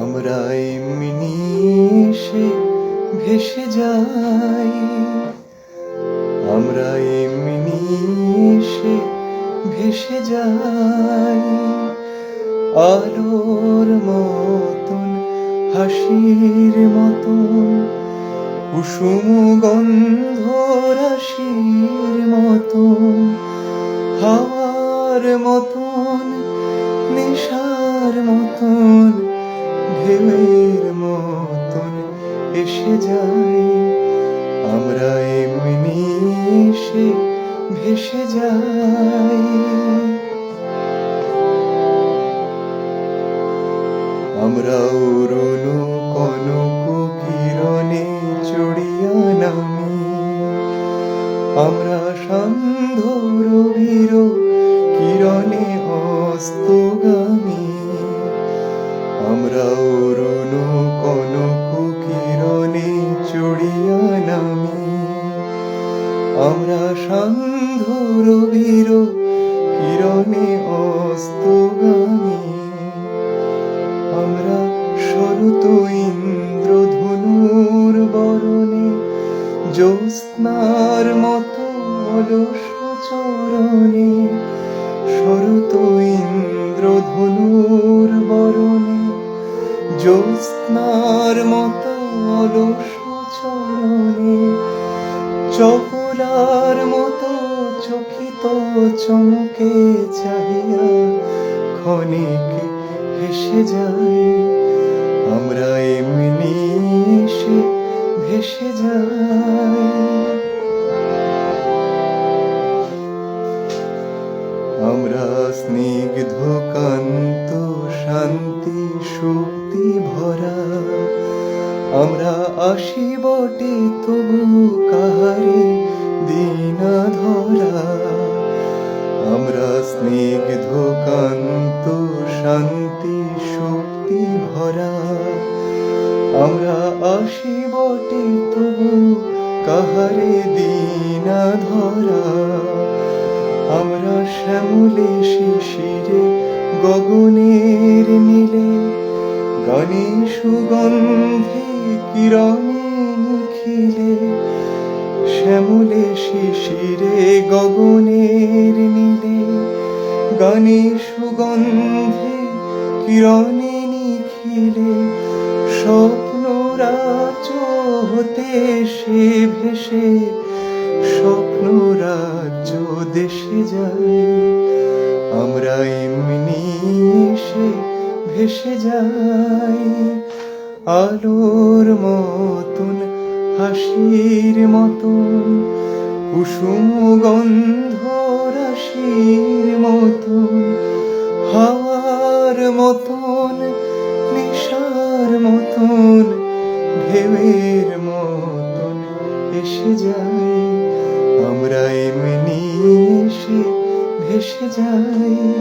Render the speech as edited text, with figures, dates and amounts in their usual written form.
আমরা এমনি এসে ভেসে যাই, আমরা এমনি এসে ভেসে যাই, আলোর মতন হাসির মতন, কুসুম গন্ধ রাশির মতন, হাওয়ার মতন, নেশার মতন, ঢেউয়ের মতন এসে যাই, আমরা এমনি এসে ভেসে যাই। আমরা অরুণ কনক কিরণে চড়িয়া নামি, আমরা সান্ধ্য রবির কিরণে অস্তগামী, আমরা অরুণ কনক কিরণে চড়িয়া নামি, আমরা সান্ধ্য রবির কিরণে অস্তগামী, আমরা শরৎ ইন্দ্রধনুর বরণে জ্যোৎস্নার মতো অলস চরণে, শরৎ ইন্দ্রধনুর বরণে জ্যোৎস্নার মতো অলস চরণে, চপলার মতো চকিত চমকে চাহিয়া ক্ষণিকে ভেসে যাই, আমরা এমনি এসে ভেসে যাই। আমরা স্নিগ্ধ কান্ত শান্তি শক্তি ভরা, আমরা আসি বটে তবু কাহারে দিনা ধরা, আমরা স্নিগ্ধ কান্ত শান্তি শক্তি ভরা, আমরা আসি বটে তবু কাহারে দিনা ধরা, আমরা শ্যামলে শিশিরে গগনের নীলে, গানে সুগন্ধে কিরণে নিখিলে, শ্যামলে শিশিরে গগনের নীলে, গানে সুগন্ধে কিরণে নিখিলে, স্বপ্ন রাজ্য হতে সে ভেসে স্বপ্ন রাজ্য দেশে যাই, আমরা এমনি এসে ভেসে যাই, আলোর মতন হাসির মতন, কুসুম গন্ধ রাশির মতন, হাওয়ার মতন, নেশার মতন, ঢেউয়ের মতন এসে যাই, আমরা এমনি এসে ভেসে যাই।